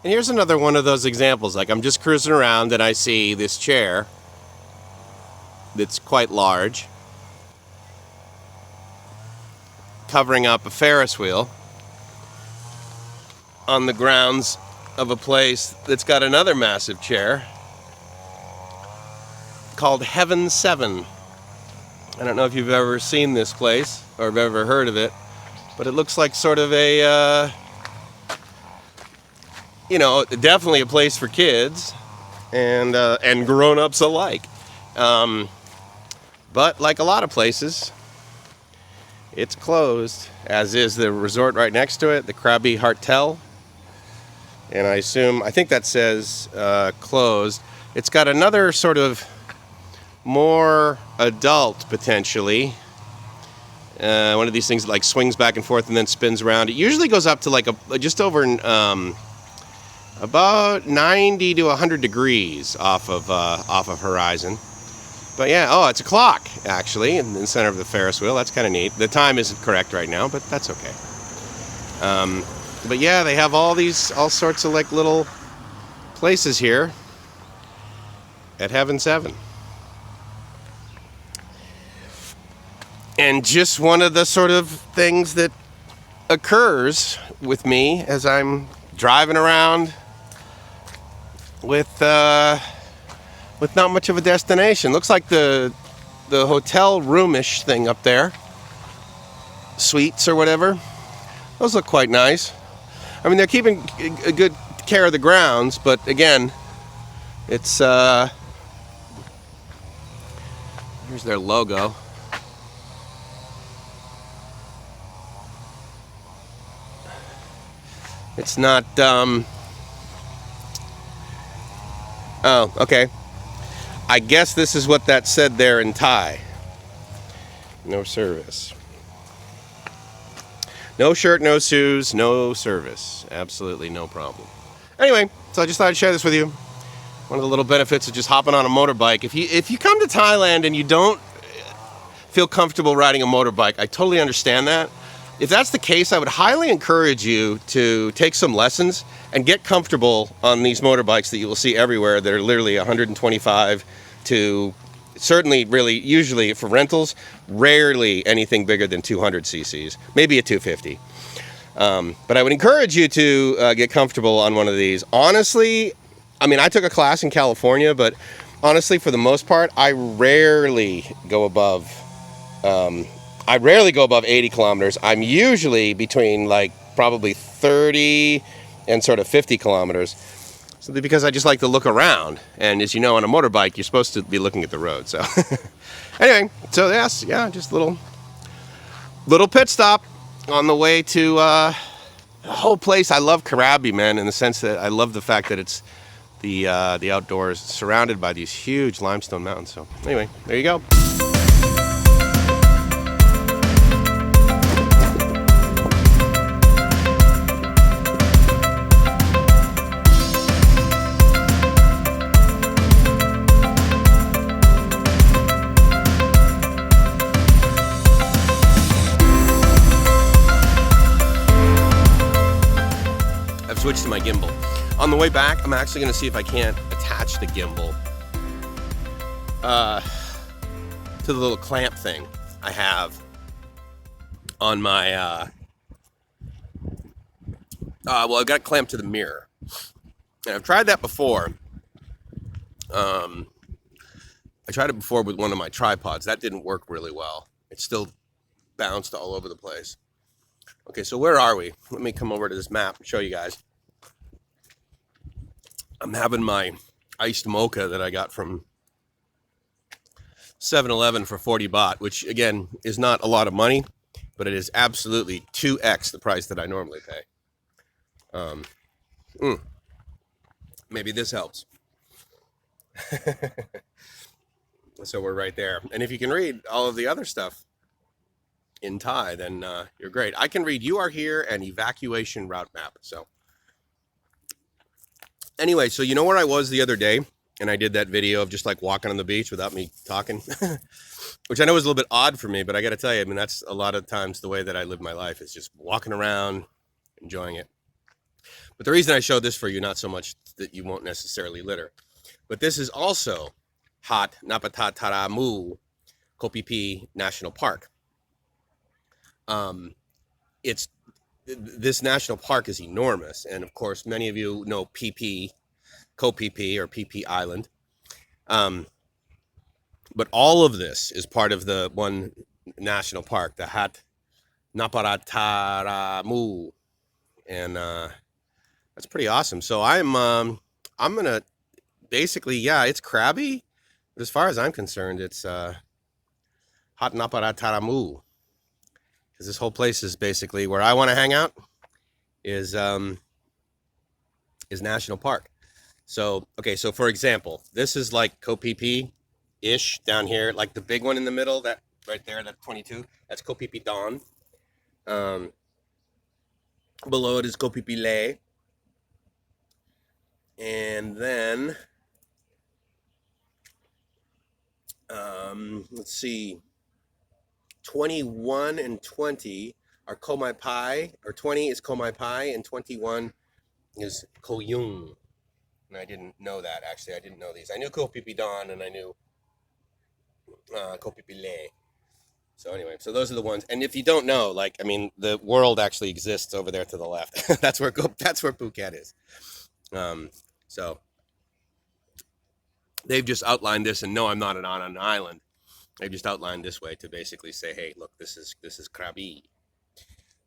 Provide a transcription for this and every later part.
And here's another one of those examples. Like, I'm just cruising around and I see this chair that's quite large, covering up a Ferris wheel on the grounds of a place that's got another massive chair called Heaven 7. I don't know if you've ever seen this place or have ever heard of it, but it looks like sort of a, definitely a place for kids and grown-ups alike. But like a lot of places, it's closed, as is the resort right next to it, the KRABI Hotel. And I think that says closed. It's got another sort of more adult, potentially, one of these things that like swings back and forth and then spins around. It usually goes up to like just over about 90 to 100 degrees off of horizon. But yeah, oh, it's a clock actually in the center of the Ferris wheel. That's kind of neat. The time isn't correct right now, but that's okay. But yeah, they have all sorts of like little places here at Heaven 7. And just one of the sort of things that occurs with me as I'm driving around with not much of a destination. Looks like the hotel roomish thing up there, suites or whatever. Those look quite nice. I mean, they're keeping a good care of the grounds, but again, it's here's their logo. It's not, oh, okay. I guess this is what that said there in Thai. No service. No shirt, no shoes, no service. Absolutely no problem. Anyway, so I just thought I'd share this with you. One of the little benefits of just hopping on a motorbike. If you come to Thailand and you don't feel comfortable riding a motorbike, I totally understand that. If that's the case, I would highly encourage you to take some lessons and get comfortable on these motorbikes that you will see everywhere. They're literally 125 to certainly, really, usually for rentals, rarely anything bigger than 200 cc's, maybe a 250. But I would encourage you to get comfortable on one of these. Honestly, I mean, I took a class in California, but honestly, for the most part, I rarely go above 80 kilometers. I'm usually between like probably 30 and sort of 50 kilometers. Simply because I just like to look around. And as you know, on a motorbike, you're supposed to be looking at the road. So anyway, so yes, yeah, just a little pit stop on the way to the whole place. I love KRABI, man, in the sense that I love the fact that it's the outdoors surrounded by these huge limestone mountains. So anyway, there you go. Switch to my gimbal. On the way back, I'm actually going to see if I can't attach the gimbal to the little clamp thing I have on my well, I've got it clamped to the mirror, and I've tried that before. I tried it before with one of my tripods. That didn't work really well. It still bounced all over the place. Okay, so where are we? Let me come over to this map and show you guys. I'm having my iced mocha that I got from 7-Eleven for 40 baht, which again is not a lot of money, but it is absolutely 2x the price that I normally pay. Maybe this helps. So we're right there. And if you can read all of the other stuff in Thai, then you're great. I can read "You are here" and "Evacuation route map." So anyway, so you know where I was the other day, and I did that video of just like walking on the beach without me talking, which I know is a little bit odd for me, but I got to tell you, I mean, that's a lot of times the way that I live my life, is just walking around, enjoying it. But the reason I showed this for you, not so much that you won't necessarily litter, but this is also hot Noppharat Thara-Mu Kopipi National Park. It's this national park is enormous, and of course, many of you know Kopipi or PP Island. But all of this is part of the one national park, the Hat Noppharat Thara-Mu, and that's pretty awesome. So I'm gonna basically, yeah, it's crabby, but as far as I'm concerned, it's Hat Noppharat Thara-Mu, because this whole place is basically where I want to hang out. Is national park. So okay, so for example, this is like Kopipi-ish down here, like the big one in the middle, that right there, that 22, that's Kopipi Don. Below it is Kopipi Le. And then, let's see, 21 and 20 are Komai Pai, or 20 is Komai Pai, and 21 is Koyung. And I didn't know that, actually. I didn't know these. I knew Kopipi Don, and I knew Kopipi Le. So anyway, so those are the ones. And if you don't know, like, I mean, the world actually exists over there to the left. that's where Phuket is. So they've just outlined this, and no, I'm not on an island. They've just outlined this way to basically say, hey, look, this is Krabi.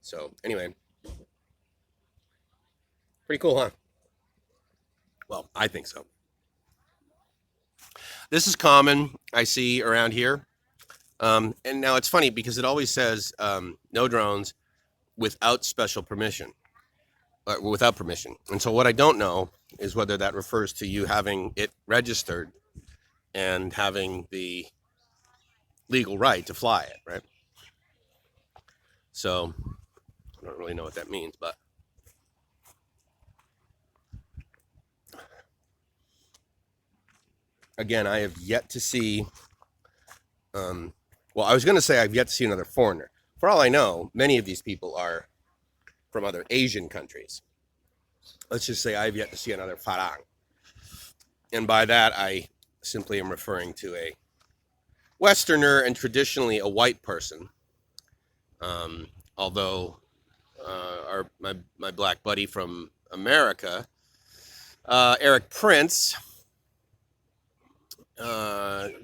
So anyway, pretty cool, huh? Well, I think so. This is common, I see around here. And now it's funny because it always says no drones without special permission, without permission. And so what I don't know is whether that refers to you having it registered and having the legal right to fly it, right? So I don't really know what that means, but again, I have yet to see, well, I was going to say I've yet to see another foreigner. For all I know, many of these people are from other Asian countries. Let's just say I've yet to see another Farang. And by that, I simply am referring to a Westerner and traditionally a white person. Although my black buddy from America, Eric Prince,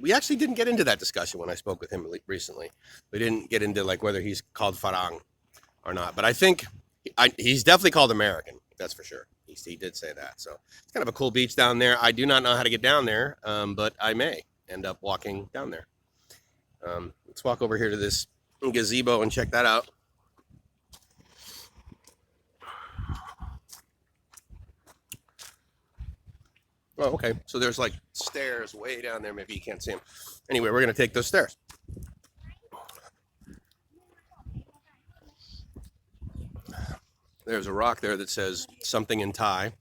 we actually didn't get into that discussion when I spoke with him recently. We didn't get into like whether he's called Farang or not, but I think he's definitely called American. That's for sure. He did say that. So it's kind of a cool beach down there. I do not know how to get down there, but I may end up walking down there. Let's walk over here to this gazebo and check that out. Oh, okay. So there's like stairs way down there. Maybe you can't see them. Anyway, we're going to take those stairs. There's a rock there that says something in Thai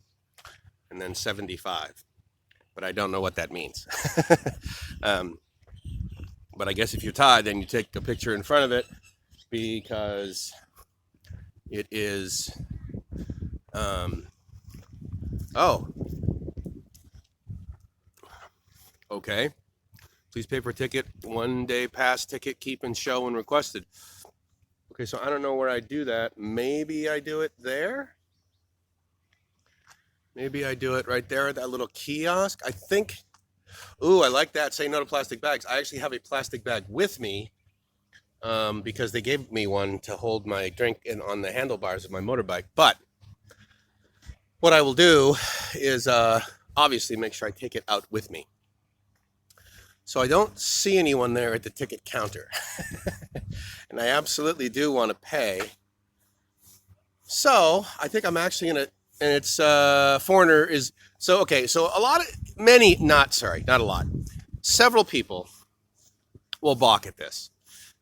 and then 75. But I don't know what that means. But I guess if you're Thai, then you take a picture in front of it because it is, oh, okay. Please pay for ticket, 1 day pass ticket, keep and show when requested. Okay, so I don't know where I do that. Maybe I do it there. Maybe I do it right there at that little kiosk. I think, ooh, I like that. Say no to plastic bags. I actually have a plastic bag with me because they gave me one to hold my drink on the handlebars of my motorbike. But what I will do is obviously make sure I take it out with me. So I don't see anyone there at the ticket counter. And I absolutely do want to pay. So I think I'm actually going to, and it's foreigner is, so okay, so a lot of, not a lot. Several people will balk at this.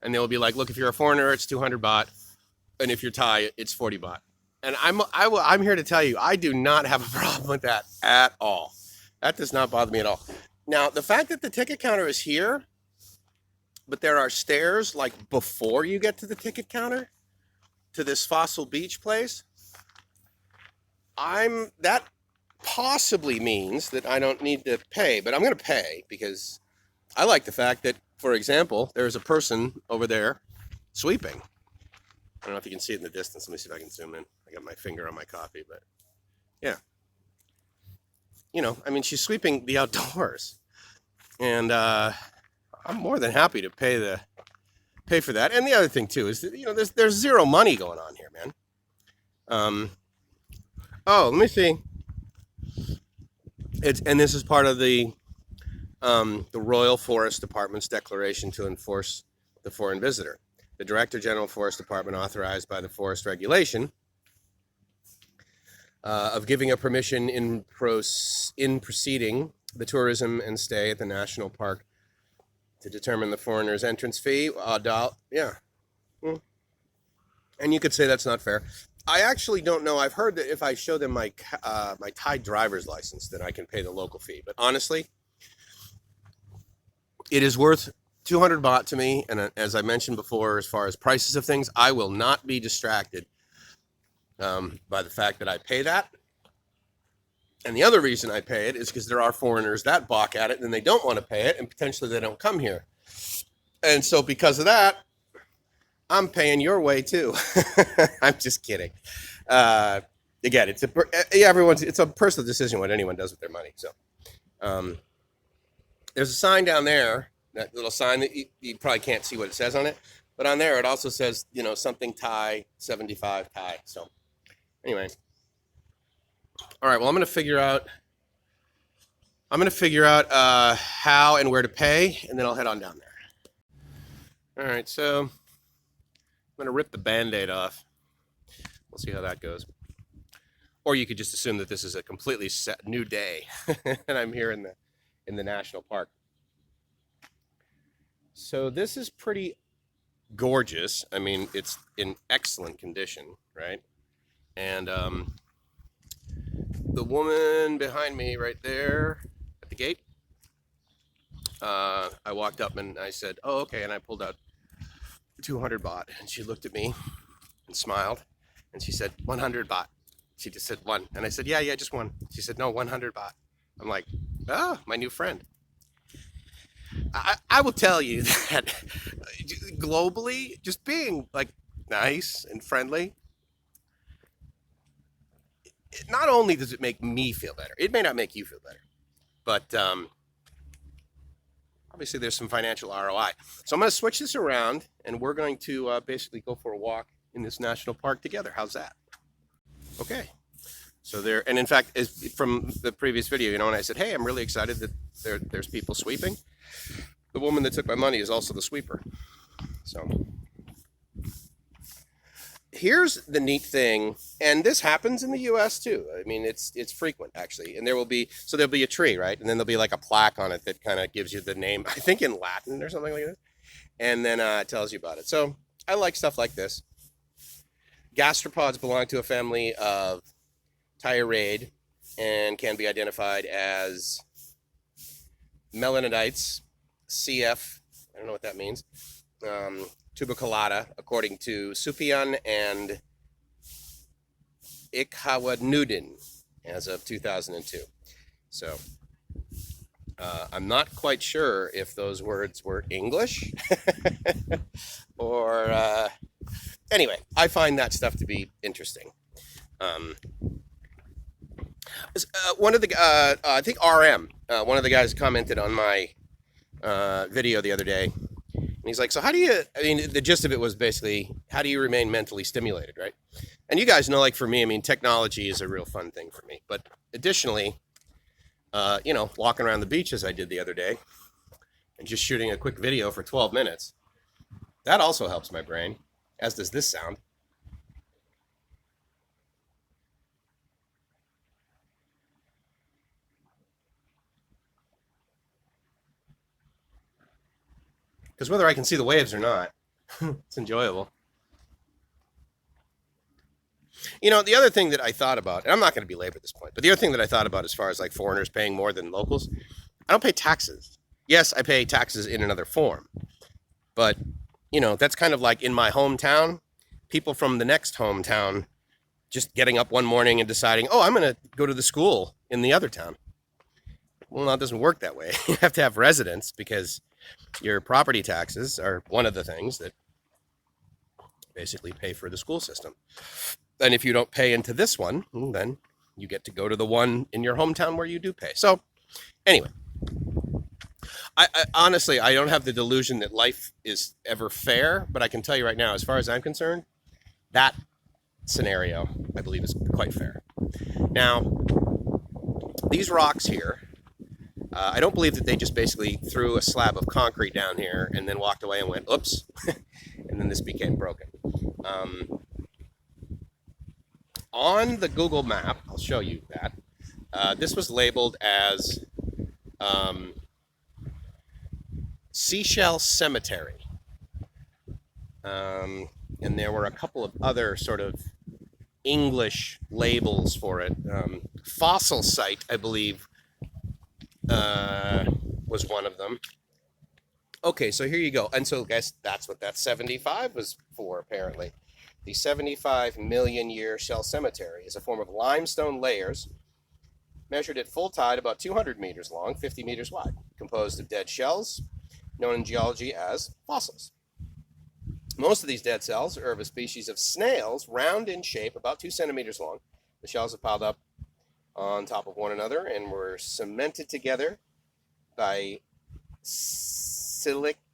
And they'll be like, look, if you're a foreigner, it's 200 baht. And if you're Thai, it's 40 baht. And I'm here to tell you, I do not have a problem with that at all. That does not bother me at all. Now, the fact that the ticket counter is here, but there are stairs like before you get to the ticket counter, to this Fossil Beach place, that possibly means that I don't need to pay, but I'm going to pay because I like the fact that, for example, there's a person over there sweeping. I don't know if you can see it in the distance. Let me see if I can zoom in. I got my finger on my coffee, but yeah. You know, I mean, she's sweeping the outdoors, and I'm more than happy to pay for that. And the other thing too is that, you know, there's zero money going on here, man. Oh, let me see. And this is part of the Royal Forest Department's declaration to enforce the foreign visitor. The Director General Forest Department, authorized by the Forest Regulation, of giving a permission in proceeding the tourism and stay at the national park to determine the foreigner's entrance fee. Yeah. And you could say that's not fair. I actually don't know. I've heard that if I show them my Thai driver's license, then I can pay the local fee. But honestly, it is worth 200 baht to me. And as I mentioned before, as far as prices of things, I will not be distracted by the fact that I pay that. And the other reason I pay it is because there are foreigners that balk at it and they don't want to pay it, and potentially they don't come here. And so because of that, I'm paying your way too. I'm just kidding. Again, it's a personal decision what anyone does with their money. So there's a sign down there, that little sign that you probably can't see what it says on it, but on there it also says, you know, something Thai, 75 Thai. So anyway, all right. Well, I'm going to figure out how and where to pay, and then I'll head on down there. All right, so I'm going to rip the Band-Aid off. We'll see how that goes. Or you could just assume that this is a completely new day, and I'm here in the national park. So this is pretty gorgeous. I mean, it's in excellent condition, right? And the woman behind me right there at the gate, I walked up and I said, "Oh, okay," and I pulled out 200 baht, and she looked at me and smiled, and she said 100 baht. She just said one, and I said, yeah, just one. She said, no, 100 baht. I'm like, oh, my new friend. I will tell you that globally, just being like nice and friendly, not only does it make me feel better, it may not make you feel better, but obviously there's some financial ROI. So I'm going to switch this around, and we're going to basically go for a walk in this national park together. How's that? Okay. So there, and in fact, from the previous video, you know, when I said, hey, I'm really excited that there's people sweeping, the woman that took my money is also the sweeper. So here's the neat thing, and this happens in the US too. I mean, it's frequent actually. And there'll be a tree, right? And then there'll be like a plaque on it that kind of gives you the name, I think in Latin or something like that. And then it tells you about it. So I like stuff like this. Gastropods belong to a family of Thyraidae and can be identified as melanoidites, CF, I don't know what that means, tuberculata, according to Supian and Ikhawanudin as of 2002. So I'm not quite sure if those words were English or anyway, I find that stuff to be interesting. One of the I think RM, one of the guys commented on my video the other day, and he's like, so how do you, I mean, the gist of it was basically, how do you remain mentally stimulated, right? And you guys know, like for me, I mean, technology is a real fun thing for me, but additionally, you know, walking around the beach as I did the other day and just shooting a quick video for 12 minutes, that also helps my brain, as does this sound. Because whether I can see the waves or not, it's enjoyable. You know, the other thing that I thought about, and I'm not going to belabor this point, but the other thing that I thought about as far as like foreigners paying more than locals, I don't pay taxes. Yes, I pay taxes in another form. But, you know, that's kind of like in my hometown, people from the next hometown just getting up one morning and deciding, oh, I'm going to go to the school in the other town. Well, no, it doesn't work that way. You have to have residence because your property taxes are one of the things that basically pay for the school system. And if you don't pay into this one, then you get to go to the one in your hometown where you do pay. So anyway, I honestly, I don't have the delusion that life is ever fair, but I can tell you right now, as far as I'm concerned, that scenario, I believe, is quite fair. Now, these rocks here, I don't believe that they just basically threw a slab of concrete down here and then walked away and went, oops, and then this became broken. On the Google map, I'll show you that, this was labeled as Seashell Cemetery. And there were a couple of other sort of English labels for it. Fossil site, I believe, was one of them. Okay, so here you go. And so guys, that's what that 75 was for, apparently. The 75 million year shell cemetery is a form of limestone layers measured at full tide about 200 meters long, 50 meters wide, composed of dead shells, known in geology as fossils. Most of these dead cells are of a species of snails, round in shape, about 2 centimeters long. The shells are piled up on top of one another and were cemented together by silicic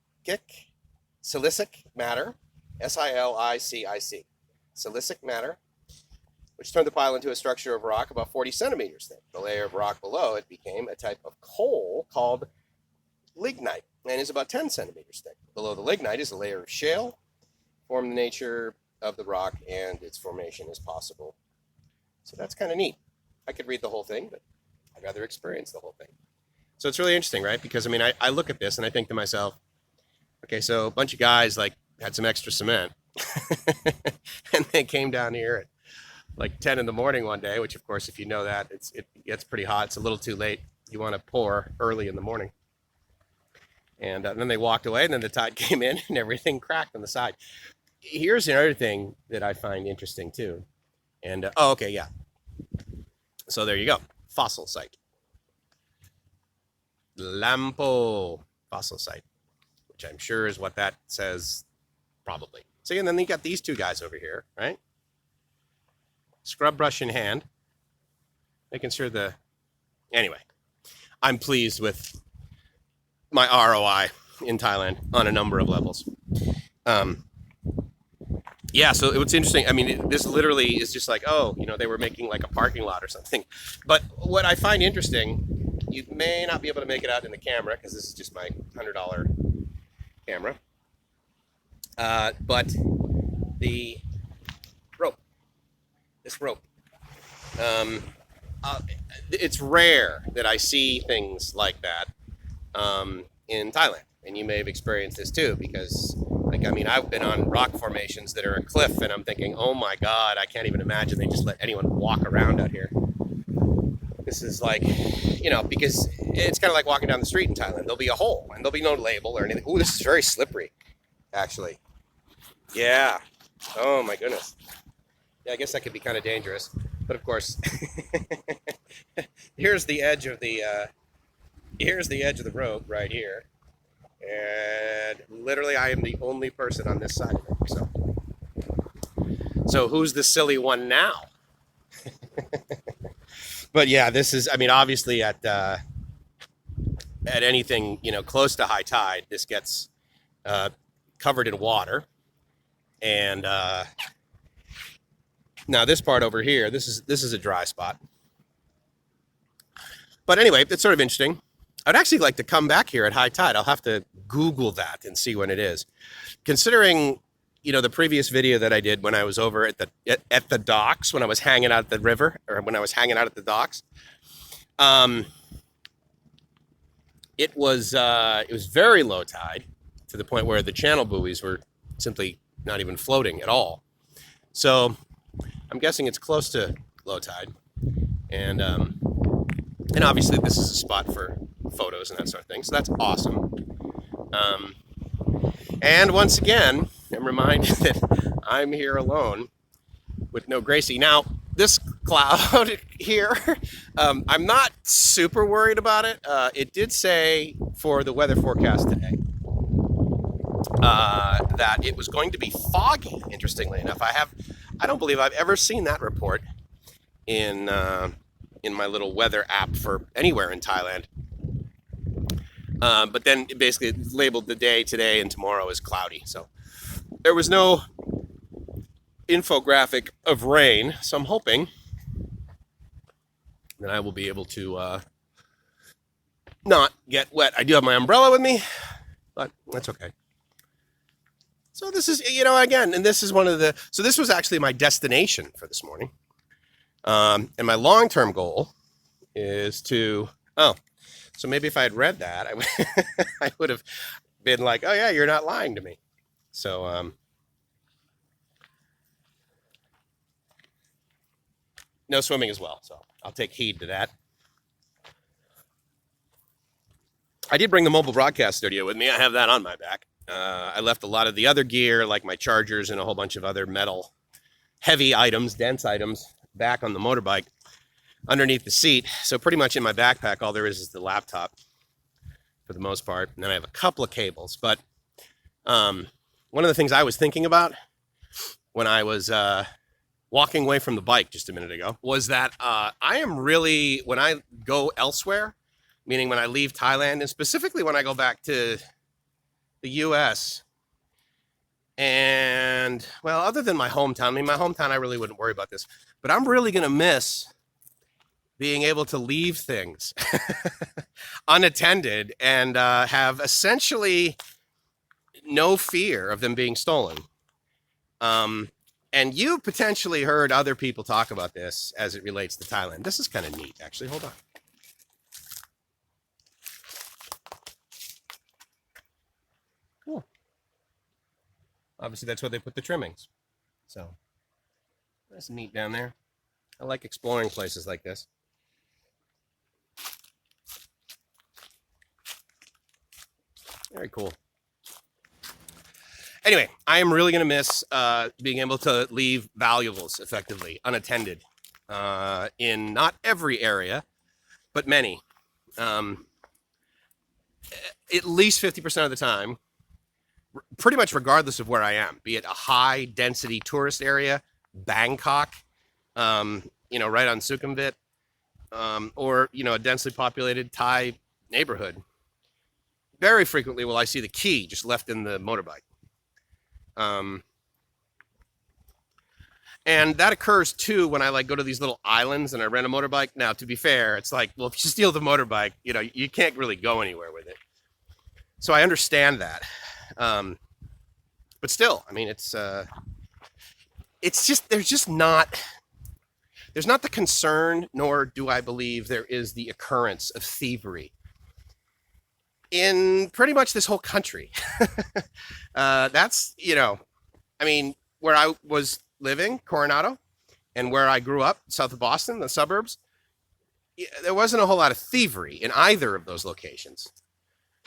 matter, S-I-L-I-C-I-C, silicic matter, which turned the pile into a structure of rock about 40 centimeters thick. The layer of rock below it became a type of coal called lignite and is about 10 centimeters thick. Below the lignite is a layer of shale, form the nature of the rock and its formation is possible. So that's kind of neat. I could read the whole thing, but I'd rather experience the whole thing. So it's really interesting, right? Because I mean, I look at this and I think to myself, okay, so a bunch of guys like had some extra cement and they came down here at like 10 in the morning one day, which of course, if you know that, it gets pretty hot. It's a little too late. You want to pour early in the morning. And then they walked away and then the tide came in and everything cracked on the side. Here's another thing that I find interesting too. And, oh, okay, yeah. So there you go. Fossil site. Lampo fossil site, which I'm sure is what that says, probably. See, and then you got these two guys over here, right? Scrub brush in hand, making sure the... Anyway, I'm pleased with my ROI in Thailand on a number of levels. Yeah, so what's interesting, I mean, this literally is just like, oh, you know, they were making like a parking lot or something. But what I find interesting, you may not be able to make it out in the camera because this is just my $100 camera. But the rope, this rope, it's rare that I see things like that in Thailand. And you may have experienced this too, because like, I mean, I've been on rock formations that are a cliff and I'm thinking, oh my God, I can't even imagine they just let anyone walk around out here. This is like, you know, because it's kind of like walking down the street in Thailand. There'll be a hole and there'll be no label or anything. Ooh, this is very slippery, actually. Yeah. Oh my goodness. Yeah, I guess that could be kind of dangerous. But of course, here's the edge of the road right here. And literally I am the only person on this side of it. So who's the silly one now? But yeah, this is, I mean, obviously at anything, you know, close to high tide, this gets covered in water. And now this part over here, this is a dry spot. But anyway, it's sort of interesting. I'd actually like to come back here at high tide. I'll have to Google that and see when it is. Considering, you know, the previous video that I did when I was over at the docks, when I was hanging out at the river, or when I was hanging out at the docks, it was very low tide to the point where the channel buoys were simply not even floating at all. So I'm guessing it's close to low tide, and obviously this is a spot for photos and that sort of thing. So that's awesome. And once again, I'm reminded that I'm here alone with no Gracie. Now, this cloud here, I'm not super worried about it. It did say for the weather forecast today that it was going to be foggy, interestingly enough. I don't believe I've ever seen that report in my little weather app for anywhere in Thailand. But then it basically labeled the day today and tomorrow as cloudy. So there was no infographic of rain. So I'm hoping that I will be able to not get wet. I do have my umbrella with me, but that's okay. So this is, again, and this is so this was actually my destination for this morning. And my long-term goal is to, so maybe if I had read that, I would have been like, oh yeah, you're not lying to me. So, no swimming as well. So I'll take heed to that. I did bring the mobile broadcast studio with me. I have that on my back. I left a lot of the other gear, like my chargers and a whole bunch of other metal heavy items, dense items, back on the motorbike underneath the seat. So pretty much in my backpack, all there is the laptop for the most part. And then I have a couple of cables. But one of the things I was thinking about when I was walking away from the bike just a minute ago was that I am really, when I go elsewhere, meaning when I leave Thailand, and specifically when I go back to the US, and, well, other than my hometown, I really wouldn't worry about this, but I'm really going to miss being able to leave things unattended and have essentially no fear of them being stolen. And you potentially heard other people talk about this as it relates to Thailand. This is kind of neat, actually. Hold on. Cool. Obviously, that's where they put the trimmings. So that's neat down there. I like exploring places like this. Very cool. Anyway, I am really going to miss being able to leave valuables effectively unattended in not every area, but many. At least 50% of the time, pretty much regardless of where I am, be it a high density tourist area, Bangkok, right on Sukhumvit, or, a densely populated Thai neighborhood. Very frequently will I see the key just left in the motorbike. And that occurs too when I go to these little islands and I rent a motorbike. Now, to be fair, it's like, well, if you steal the motorbike, you can't really go anywhere with it. So I understand that. But still, it's just, there's not the concern, nor do I believe there is the occurrence of thievery in pretty much this whole country. That's, where I was living, Coronado, and where I grew up, south of Boston, the suburbs, there wasn't a whole lot of thievery in either of those locations.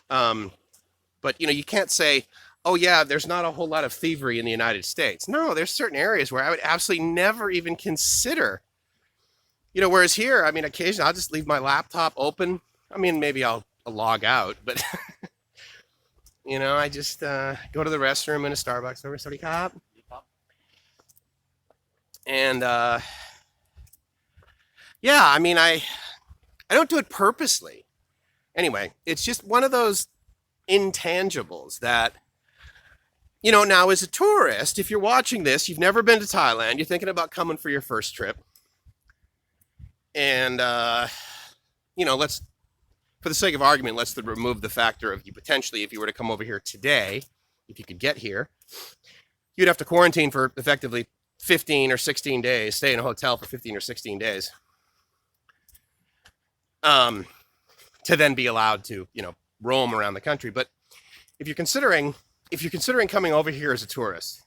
But, you can't say, oh yeah, there's not a whole lot of thievery in the United States. No, there's certain areas where I would absolutely never even consider, whereas here, occasionally I'll just leave my laptop open. Maybe I'll log out, but I just go to the restroom in a Starbucks over Sorry Cop. And I don't do it purposely. Anyway, it's just one of those intangibles that, now as a tourist, if you're watching this, you've never been to Thailand, you're thinking about coming for your first trip. And, let's, for the sake of argument, let's remove the factor of you potentially, if you were to come over here today, if you could get here, you'd have to quarantine for effectively 15 or 16 days, stay in a hotel for 15 or 16 days, to then be allowed to, roam around the country. But if you're considering coming over here as a tourist,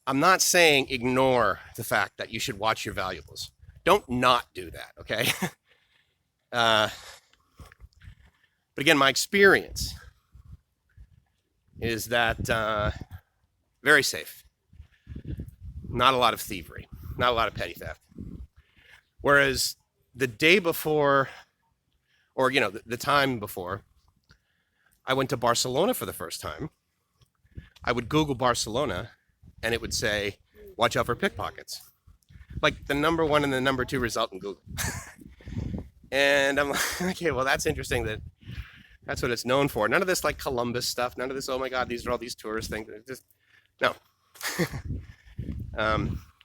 I'm not saying ignore the fact that you should watch your valuables. Don't not do that, okay? But again, my experience is that very safe. not a lot of thievery, not a lot of petty theft. Whereas the day before, or the time before I went to Barcelona for the first time, I would Google Barcelona and it would say, watch out for pickpockets. Like the number 1 and the number 2 result in Google. And I'm like, okay, well, that's interesting that that's what it's known for. None of this like Columbus stuff. None of this, oh my God, these are all these tourist things. Just, no.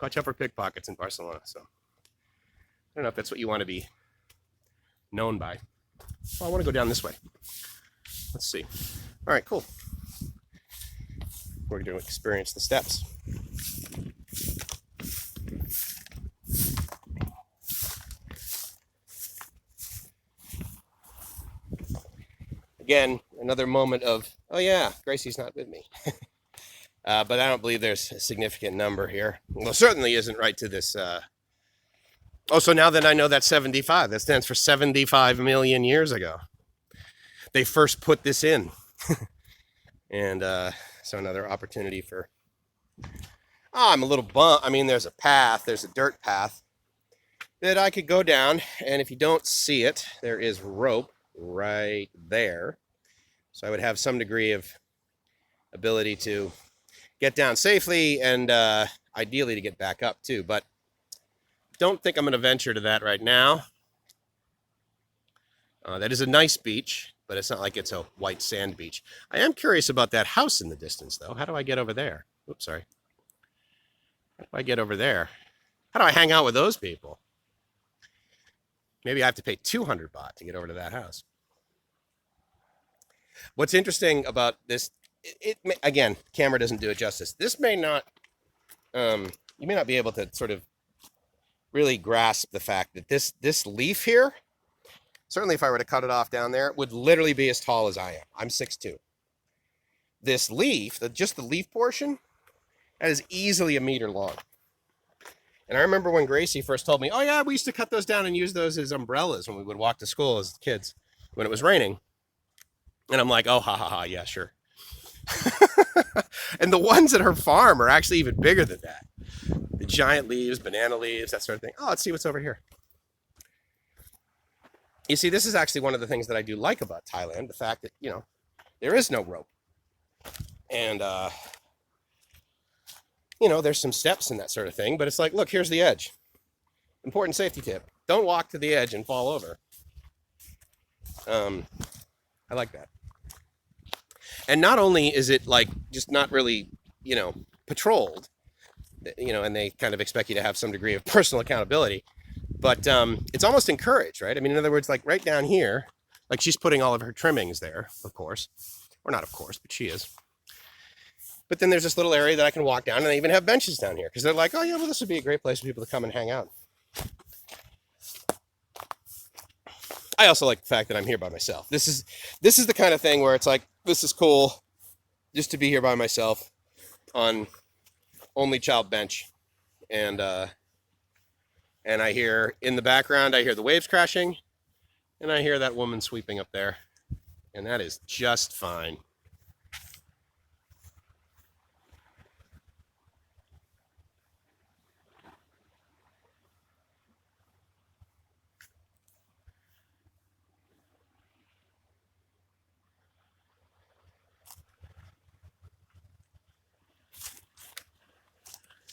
Watch out for pickpockets in Barcelona. So I don't know if that's what you want to be known by. Well, I want to go down this way. Let's see. All right, cool. We're going to experience the steps. Again, another moment of, oh yeah, Gracie's not with me. But I don't believe there's a significant number here. Well, certainly isn't right to this. Oh, so now that I know that's 75, that stands for 75 million years ago. They first put this in. And so another opportunity for, I'm a little bummed. I mean, there's a path, there's a dirt path that I could go down. And if you don't see it, there is rope right there. So I would have some degree of ability to get down safely and ideally to get back up too. But don't think I'm going to venture to that right now. That is a nice beach, but it's not like it's a white sand beach. I am curious about that house in the distance, though. How do I get over there? Oops, sorry. How do I get over there? How do I hang out with those people? Maybe I have to pay 200 baht to get over to that house. What's interesting about this, again, camera doesn't do it justice. This may not, you may not be able to sort of really grasp the fact that this leaf here, certainly if I were to cut it off down there, it would literally be as tall as I am. I'm 6'2". This leaf, just the leaf portion, that is easily a meter long. And I remember when Gracie first told me, oh yeah, we used to cut those down and use those as umbrellas when we would walk to school as kids when it was raining. And I'm like, oh, ha, ha, ha, yeah, sure. And the ones at her farm are actually even bigger than that. The giant leaves, banana leaves, that sort of thing. Oh, let's see what's over here. You see, this is actually one of the things that I do like about Thailand, the fact that, there is no rope. And, there's some steps and that sort of thing, but it's like, look, here's the edge. Important safety tip. Don't walk to the edge and fall over. I like that. And not only is it like just not really, patrolled, and they kind of expect you to have some degree of personal accountability, but it's almost encouraged, right? I mean, in other words, like right down here, like she's putting all of her trimmings there, of course, or not of course, but she is. But then there's this little area that I can walk down, and they even have benches down here because they're like, oh yeah, well, this would be a great place for people to come and hang out. I also like the fact that I'm here by myself. This is the kind of thing where it's like, this is cool just to be here by myself on only child bench. And I hear in the background, I hear the waves crashing, and I hear that woman sweeping up there. And that is just fine.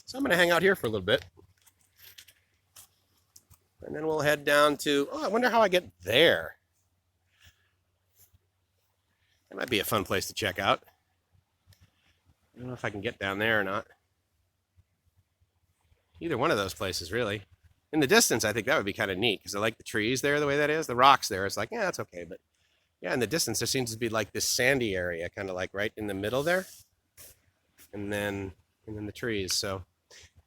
So I'm going to hang out here for a little bit. And then we'll head down to, I wonder how I get there. That might be a fun place to check out. I don't know if I can get down there or not. Either one of those places, really. In the distance, I think that would be kind of neat, because I like the trees there, the way that is. The rocks there, it's like, yeah, that's okay. But yeah, in the distance, there seems to be like this sandy area, kind of like right in the middle there. And then the trees, so...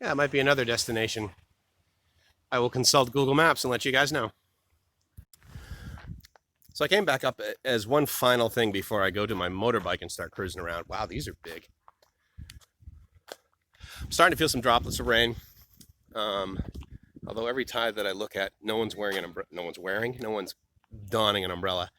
yeah, it might be another destination. I will consult Google Maps and let you guys know. So I came back up as one final thing before I go to my motorbike and start cruising around. Wow, these are big. I'm starting to feel some droplets of rain. Although every tide that I look at, no one's donning an umbrella.